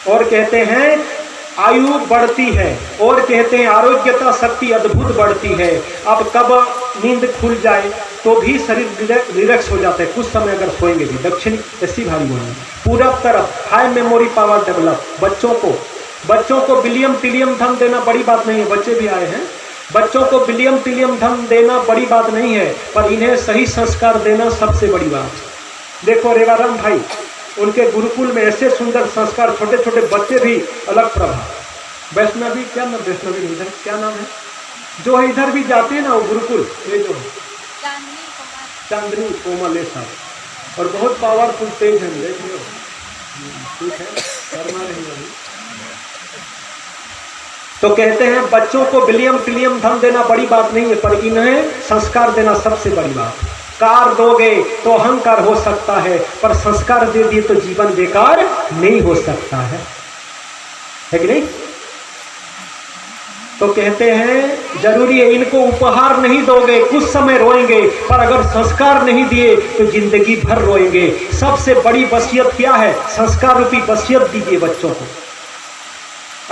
और कहते हैं आयु बढ़ती है, और कहते हैं आरोग्यता शक्ति अद्भुत बढ़ती है। अब कब नींद खुल जाए तो भी शरीर रिलैक्स हो जाता है, कुछ समय अगर सोएंगे भी। दक्षिण ऐसी भारी होनी, पूरब तरफ हाई मेमोरी पावर डेवलप। बच्चों को बिलियन ट्रिलियन धन देना बड़ी बात नहीं है, बच्चे भी आए हैं। बच्चों को बिलियन ट्रिलियन धन देना बड़ी बात नहीं है, पर इन्हें सही संस्कार देना सबसे बड़ी बात। देखो रेवाराम भाई, उनके गुरुकुल में ऐसे सुंदर संस्कार, छोटे छोटे बच्चे भी अलग प्रभाव। वैष्णवी, क्या नाम वैष्णवी इधर क्या नाम है जो है इधर भी जाते हैं ना वो गुरुकुल, ये जो है चांदनी कोमल साहब, और बहुत पावरफुल तेज है, देख लो ठीक है, शर्मा नहीं है। तो कहते हैं बच्चों को बिलियन ट्रिलियन धन देना बड़ी बात नहीं है, पर इन्हें संस्कार देना सबसे बड़ी बात। कार दोगे तो अहंकार हो सकता है, पर संस्कार दे दिए तो जीवन बेकार नहीं हो सकता है कि नहीं? तो कहते हैं जरूरी है, इनको उपहार नहीं दोगे कुछ समय रोएंगे, पर अगर संस्कार नहीं दिए तो जिंदगी भर रोएंगे। सबसे बड़ी वसीयत क्या है? संस्कार रूपी वसीयत दीजिए बच्चों को।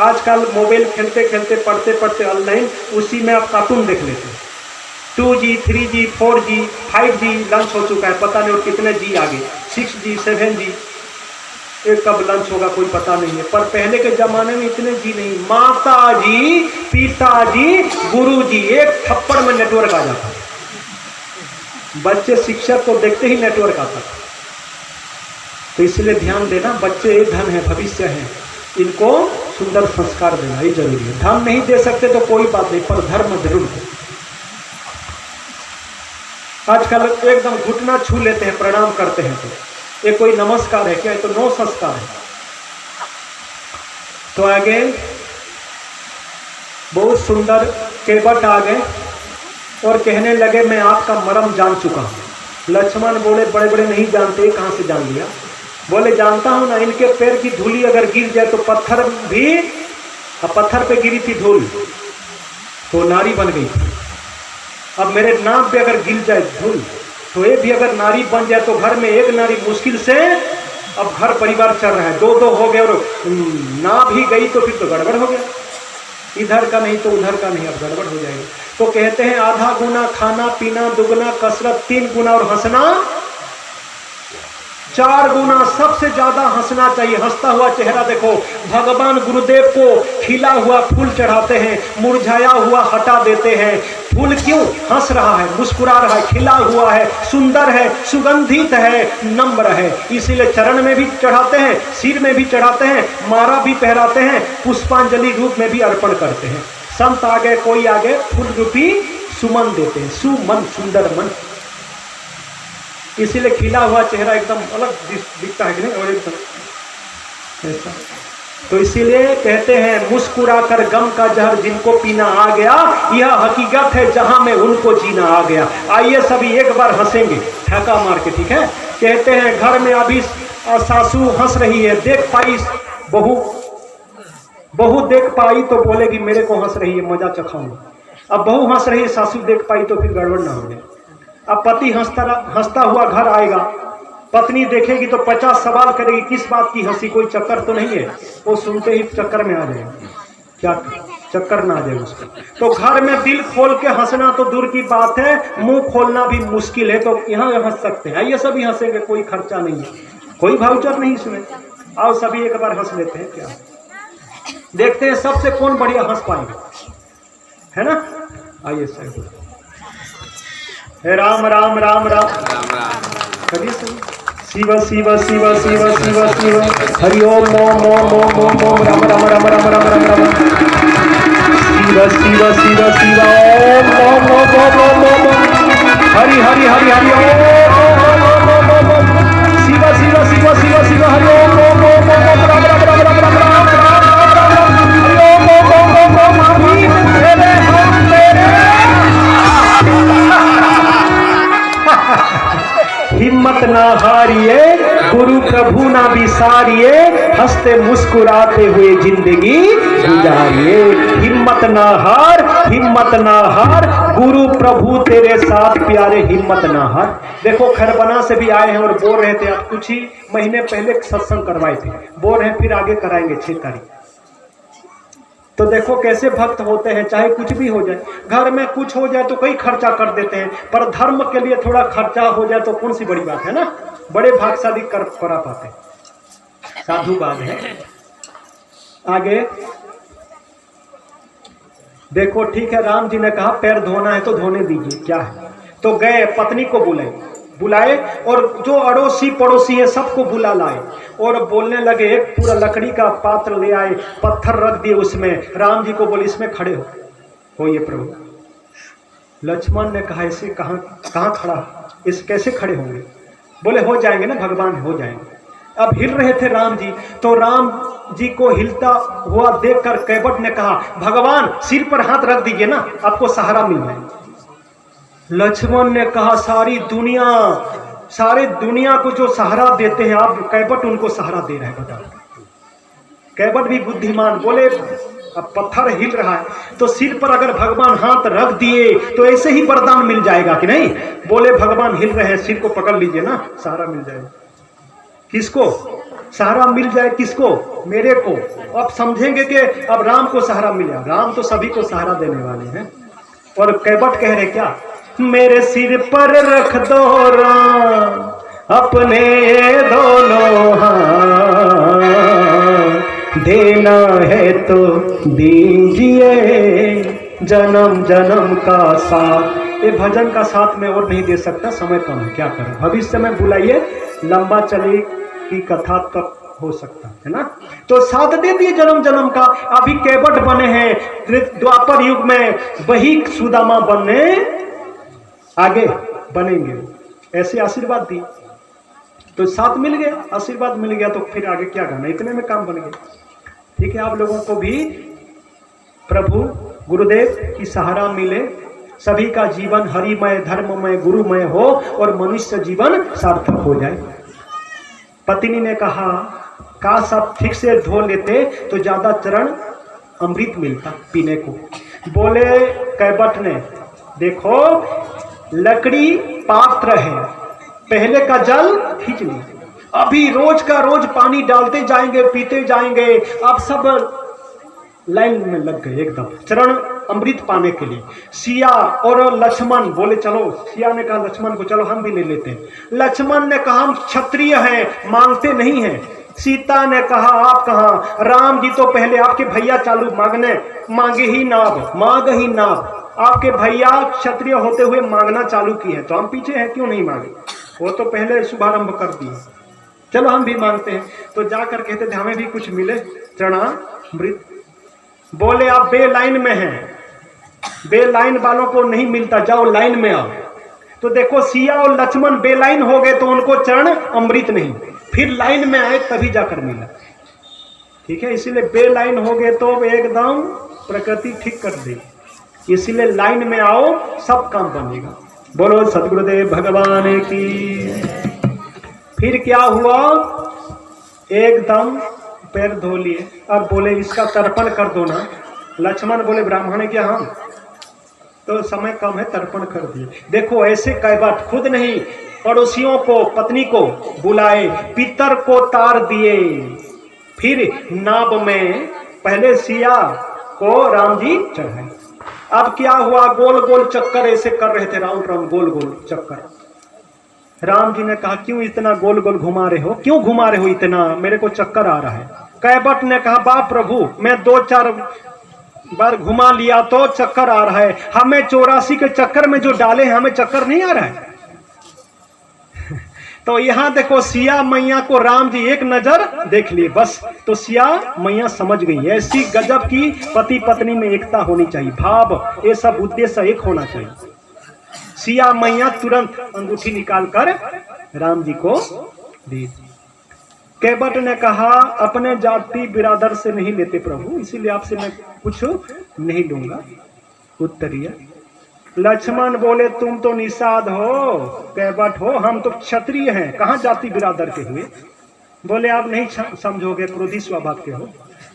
आजकल मोबाइल खेलते खेलते पढ़ते पढ़ते ऑनलाइन, उसी में आप कार्टून देख लेते हैं। 2G 3G 4G 5G launch हो चुका है, पता नहीं और कितने जी आगे, 6G 7G, एक कब लॉन्च होगा कोई पता नहीं है। पर पहले के जमाने में इतने जी नहीं, माता जी पिताजी गुरु जी, एक थप्पड़ में नेटवर्क आ जाता। बच्चे शिक्षक को देखते ही नेटवर्क आता। तो इसलिए ध्यान देना, बच्चे धन है, भविष्य है, इनको सुंदर संस्कार देना ही जरूरी है। धन नहीं दे सकते तो कोई बात नहीं, पर धर्म जरूर दे। आजकल एकदम घुटना छू लेते हैं, प्रणाम करते हैं, तो ये कोई नमस्कार है क्या? ये तो नो संस्कार है। तो आगे बहुत सुंदर केवट आ गए और कहने लगे मैं आपका मर्म जान चुका हूं। लक्ष्मण बोले बड़े बड़े नहीं जानते, कहां से जान लिया? बोले जानता हूं ना, इनके पैर की धूली अगर गिर जाए तो पत्थर भी, पत्थर पे गिरी थी धूल तो नारी बन गई थी। अब मेरे नाम पे अगर गिर जाए धूल तो ये भी अगर नारी बन जाए तो घर में एक नारी मुश्किल से, अब घर परिवार चल रहा है, दो हो गए, और ना भी गई तो फिर तो गड़बड़ हो गया, इधर का नहीं तो उधर का नहीं, अब गड़बड़ हो जाएगी। तो कहते हैं आधा गुना खाना पीना, दुगना कसरत, 3 गुना और हंसना 4 गुना, सबसे ज्यादा हंसना चाहिए। हंसता हुआ चेहरा देखो, भगवान गुरुदेव को खिला हुआ फूल चढ़ाते हैं, मुरझाया हुआ हटा देते हैं। फूल क्यों? हंस रहा है, मुस्कुरा रहा है, खिला हुआ है, सुंदर है, सुगंधित है, नम्र है, इसीलिए चरण में भी चढ़ाते हैं, सिर में भी चढ़ाते हैं, माला भी पहराते हैं, पुष्पांजलि रूप में भी अर्पण करते हैं। संत आगे कोई आगे फूल रूपी सुमन देते हैं, सुमन सुंदर मन, इसीलिए खिला हुआ चेहरा एकदम अलग दिखता है कि नहीं, और एकदम ऐसा। तो इसीलिए कहते हैं मुस्कुराकर गम का जहर जिनको पीना आ गया, यह हकीकत है जहां में उनको जीना आ गया। आइए सभी एक बार हंसेंगे ठका मार के, ठीक है? कहते हैं घर में अभी सासू हंस रही है, देख पाई बहू देख पाई तो बोलेगी मेरे को हंस रही है, मजा चखाऊंगा। अब बहू हंस रही है, सासू देख पाई तो फिर गड़बड़ ना हो जाए। अब पति हंसता हुआ घर आएगा, पत्नी देखेगी तो 50 सवाल करेगी, किस बात की हंसी, कोई चक्कर तो नहीं है? वो सुनते ही चक्कर में आ जाएगा, क्या चक्कर ना आ जाए उसका। तो घर में दिल खोल के हंसना तो दूर की बात है, मुंह खोलना भी मुश्किल है, तो यहाँ हंस सकते हैं। आइए सभी हंसेंगे, कोई खर्चा नहीं है, कोई वाउचर नहीं इसमें। आओ सभी एक बार हंस लेते हैं, क्या देखते हैं सबसे कौन बढ़िया हंस पाएगा, है ना? आइए सर, राम राम राम राम, करिए सही। शिव शिव शिव शिव शिव शिव, हरि ओम ओम ओम ओम ओम ओम, राम राम राम राम राम राम राम, शिव शिव शिव शिव, ओम ओम ओम ओम ओम ओम, हरि हरि हरि हरि ओम ओम ओम ओम ओम, शिव शिव शिव शिव शिव, हरि ओम ओम ओम ओम ओम, राम राम राम राम राम राम, हरि ओम ओम ओम ओम ओम, तेरे हम तेरे। हिम्मत ना हारिए, गुरु प्रभु ना बिसारिए, हंसते मुस्कुराते हुए जिंदगी गुजारिए। हिम्मत ना हार गुरु प्रभु तेरे साथ प्यारे हिम्मत ना हार। देखो खरबना से भी आए हैं और बोल रहे थे, आप कुछ ही महीने पहले सत्संग करवाए थे, बोल रहे हैं फिर आगे कराएंगे 6 तारीख। तो देखो कैसे भक्त होते हैं, चाहे कुछ भी हो जाए, घर में कुछ हो जाए तो कई खर्चा कर देते हैं, पर धर्म के लिए थोड़ा खर्चा हो जाए तो कौन सी बड़ी बात है ना। बड़े भागशाली करा पाते, साधुवाद है। आगे देखो, ठीक है, राम जी ने कहा पैर धोना है तो धोने दीजिए, क्या है। तो गए, पत्नी को बुलाए और जो अड़ोसी पड़ोसी है सबको बुला लाए और बोलने लगे, पूरा लकड़ी का पात्र ले आए, पत्थर रख दिए उसमें, राम जी को बोले इसमें खड़े हो ये प्रभु। लक्ष्मण ने कहा ऐसे कहाँ खड़ा, इस कैसे खड़े होंगे। बोले हो जाएंगे ना भगवान, हो जाएंगे। अब हिल रहे थे राम जी, तो राम जी को हिलता हुआ देखकर कैवट ने कहा, भगवान सिर पर हाथ रख दीजिए ना, आपको सहारा मिल जाए। लक्ष्मण ने कहा सारी दुनिया को जो सहारा देते हैं आप, कैवट उनको सहारा दे रहे हैं, बताओ। कैवट भी बुद्धिमान, बोले अब पत्थर हिल रहा है तो सिर पर अगर भगवान हाथ रख दिए तो ऐसे ही वरदान मिल जाएगा कि नहीं। बोले भगवान हिल रहे हैं, सिर को पकड़ लीजिए ना, सहारा मिल जाएगा। किसको सहारा मिल जाए, किसको, मेरे को। अब समझेंगे कि अब राम को सहारा मिला, राम तो सभी को सहारा देने वाले हैं। और कैवट कह रहे क्या, मेरे सिर पर रख दो राम अपने दोनों हाथ, देना है तो दीजिए जन्म जन्म का साथ। ये भजन का साथ में और नहीं दे सकता, समय कम है, क्या करें। भविष्य में बुलाइए, लंबा चले की कथा तक हो सकता है ना। तो साथ दे दिए जन्म जन्म का। अभी कैवट बने हैं, द्वापर युग में वही सुदामा बनने आगे बनेंगे, ऐसे आशीर्वाद दी। तो साथ मिल गया, आशीर्वाद मिल गया, तो फिर आगे क्या करना, इतने में काम बन गया। ठीक है, आप लोगों को भी प्रभु गुरुदेव की सहारा मिले, सभी का जीवन हरिमय धर्ममय गुरुमय हो और मनुष्य जीवन सार्थक हो जाए। पत्नी ने कहा काश आप ठीक से धो लेते तो ज्यादा चरण अमृत मिलता पीने को। बोले कैवट ने, देखो लकड़ी पात्र है, पहले का जल खींच ली, अभी रोज का रोज पानी डालते जाएंगे, पीते जाएंगे। अब सब लाइन में लग गए एकदम चरण अमृत पाने के लिए। सिया और लक्ष्मण बोले चलो, सिया ने कहा लक्ष्मण को चलो हम भी ले लेते हैं। लक्ष्मण ने कहा हम क्षत्रिय हैं, मांगते नहीं हैं। सीता ने कहा आप कहाँ, राम जी तो पहले आपके भैया चालू मांगे ही नाभ। आपके भैया क्षत्रिय होते हुए मांगना चालू की है, तो हम पीछे हैं, क्यों नहीं मांगे, वो तो पहले शुभारंभ कर दिए, चलो हम भी मांगते हैं। तो जाकर कहते थे हमें भी कुछ मिले चरणामृत। बोले आप बे लाइन में हैं, बे लाइन वालों को नहीं मिलता, जाओ लाइन में आओ। तो देखो सिया और लक्ष्मण बे लाइन हो गए तो उनको चरण अमृत नहीं, फिर लाइन में आए तभी जाकर मिला। ठीक है, इसीलिए बे लाइन हो गए तो एकदम प्रकृति ठीक कर दे, इसीलिए लाइन में आओ, सब काम बनेगा। बोलो सदगुरुदेव भगवान की। फिर क्या हुआ, एकदम पैर धो लिए। अब बोले इसका तर्पण कर दो ना। लक्ष्मण बोले ब्राह्मण है क्या हम, तो समय कम है, तर्पण कर दिए। देखो ऐसे कैवट खुद नहीं, पड़ोसियों को, पत्नी को बुलाए, पितर को तार दिए, फिर नाभ में पहले सिया को राम जी चढ़ाए। अब क्या हुआ, गोल गोल चक्कर ऐसे कर रहे थे, राउंड राउंड गोल गोल चक्कर। राम जी ने कहा क्यों इतना गोल गोल घुमा रहे हो, क्यों घुमा रहे हो इतना, मेरे को चक्कर आ रहा है। कैवट ने कहा बा प्रभु मैं 2-4 बार घुमा लिया तो चक्कर आ रहा है, हमें 84 के चक्कर में जो डाले हैं हमें चक्कर नहीं आ रहा है। तो यहाँ देखो सिया मैया को राम जी एक नजर देख लिए बस, तो सिया मैया समझ गई। ऐसी गजब की पति पत्नी में एकता होनी चाहिए, भाव ये सब उद्देश्य एक होना चाहिए। सिया मैया तुरंत अंगूठी निकालकर राम जी को दी। कैवट ने कहा अपने जाति बिरादर से नहीं लेते प्रभु, इसीलिए आपसे मैं कुछ नहीं लूंगा उत्तरीय। लक्ष्मण बोले तुम तो निषाद हो, कैवट हो, हम तो क्षत्रिय हैं, कहाँ जाति बिरादर के हुए। बोले आप नहीं समझोगे, क्रोधी स्वभाव के हो।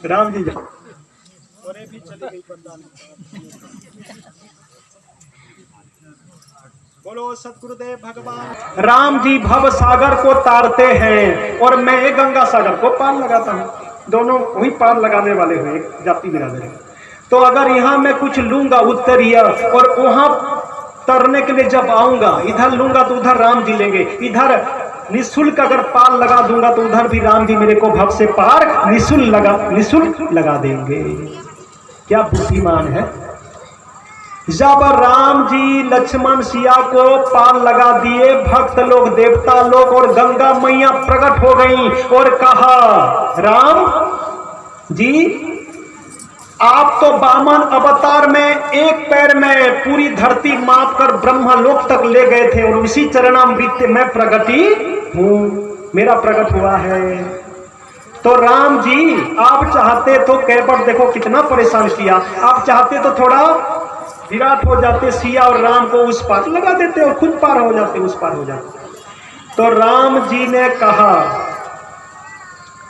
राम जी जाओ, भी चली गई बोलो सतगुरुदेव भगवान। राम जी भव सागर को तारते हैं और मैं गंगा सागर को पार लगाता हूँ। दोनों वही पार लगाने वाले हुए जाति बिरादरी। तो अगर यहाँ मैं कुछ लूंगा उत्तरीय और वहां तरने के लिए जब आऊंगा, इधर लूंगा तो उधर राम जी लेंगे, इधर निःशुल्क अगर पार लगा दूंगा तो उधर भी राम जी मेरे को भव से पार निःशुल्क लगा देंगे। क्या बुद्धिमान है। जब राम जी लक्ष्मण सिया को पार लगा दिए, भक्त लोग, देवता लोग और गंगा मैया प्रकट हो गई और कहा, राम जी आप तो वामन अवतार में एक पैर में पूरी धरती माप कर ब्रह्मलोक तक ले गए थे और उसी चरणामृत में प्रगति हूं, मेरा प्रकट हुआ है। तो राम जी आप चाहते तो कैबट देखो कितना परेशान किया, आप चाहते तो थोड़ा विराट हो जाते, सिया और राम को उस पार लगा देते और खुद पार हो जाते, उस पार हो जाते। तो राम जी ने कहा,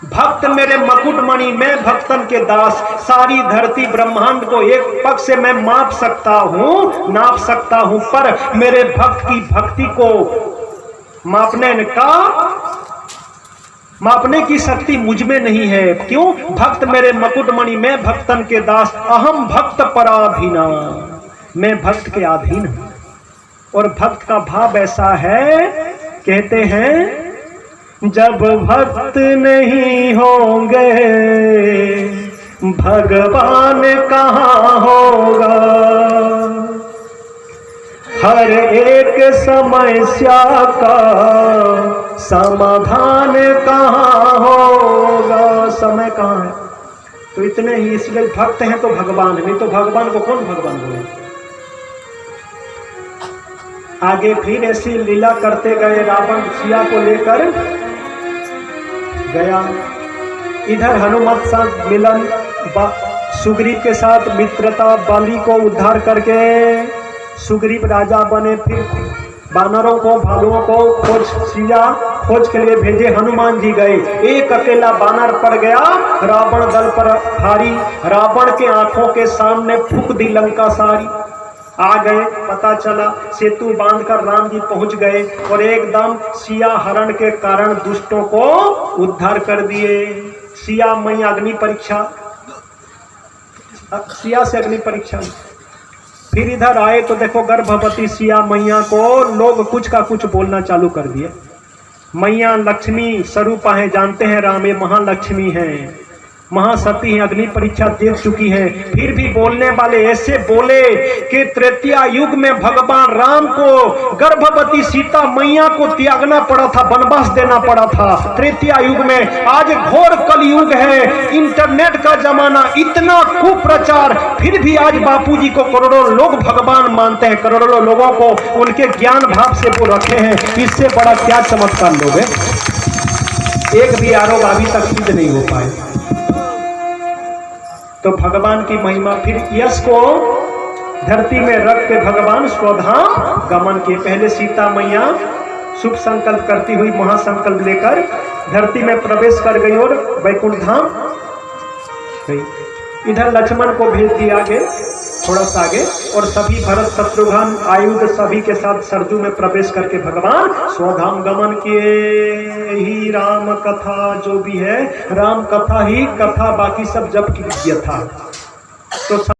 भक्त मेरे मुकुटमणि, मैं भक्तन के दास, सारी धरती ब्रह्मांड को एक पग से मैं माप सकता हूं, नाप सकता हूं, पर मेरे भक्त की भक्ति को मापने की शक्ति मुझ में नहीं है। क्यों? भक्त मेरे मुकुटमणि, मैं भक्तन के दास, अहम भक्त पराधीना, मैं भक्त के अधीन हूं। और भक्त का भाव ऐसा है, कहते हैं जब भक्त नहीं होंगे भगवान कहाँ होगा, हर एक समस्या का समाधान कहाँ होगा, समय कहाँ है। तो इतने ही, इसलिए भक्त हैं तो भगवान है, नहीं तो भगवान को कौन भगवान बोले। आगे फिर ऐसी लीला करते गए, रावण सिया को लेकर गया, इधर हनुमत साथ मिलन, सुग्रीव के साथ मित्रता, बाली को उद्धार करके सुग्रीव राजा बने। फिर बानरों को, भालुओं को खोज के लिए भेजे, हनुमान जी गए, एक अकेला बानर पड़ गया, रावण दल पर भारी, रावण के आंखों के सामने फूंक दी लंका सारी। आ गए, पता चला, सेतु बांधकर राम जी पहुंच गए और एकदम सिया हरण के कारण दुष्टों को उद्धार कर दिए। सिया मैया अग्नि परीक्षा, सिया से अग्नि परीक्षा। फिर इधर आए तो देखो गर्भवती सिया मैया को लोग कुछ का कुछ बोलना चालू कर दिए। मैया लक्ष्मी स्वरूपा है, जानते हैं राम ये महालक्ष्मी है, महासती है, अग्नि परीक्षा दे चुकी है। फिर भी बोलने वाले ऐसे बोले कि त्रेता युग में भगवान राम को गर्भवती सीता मैया को त्यागना पड़ा था, वनवास देना पड़ा था त्रेता युग में। आज घोर कलयुग है, इंटरनेट का जमाना, इतना कुप्रचार, फिर भी आज बापूजी को करोड़ों लोग भगवान मानते हैं, करोड़ों लोगों को उनके ज्ञान भाव से वो रखे हैं। इससे बड़ा क्या चमत्कार लोग है। एक भी आरोप अभी तक सिद्ध नहीं हो पाए। तो भगवान की महिमा, फिर यश को धरती में रख के भगवान स्वधाम गमन किए। पहले सीता मैया शुभ संकल्प करती हुई महासंकल्प लेकर धरती में प्रवेश कर गई और वैकुंठ धाम गई। इधर लक्ष्मण को भेज दिया आगे, थोड़ा सा आगे, और सभी भरत शत्रुघ्न आयुध सभी के साथ सरजू में प्रवेश करके भगवान स्वधाम गमन किए। ही राम कथा जो भी है, राम कथा ही कथा, बाकी सब जब की विद्या था। तो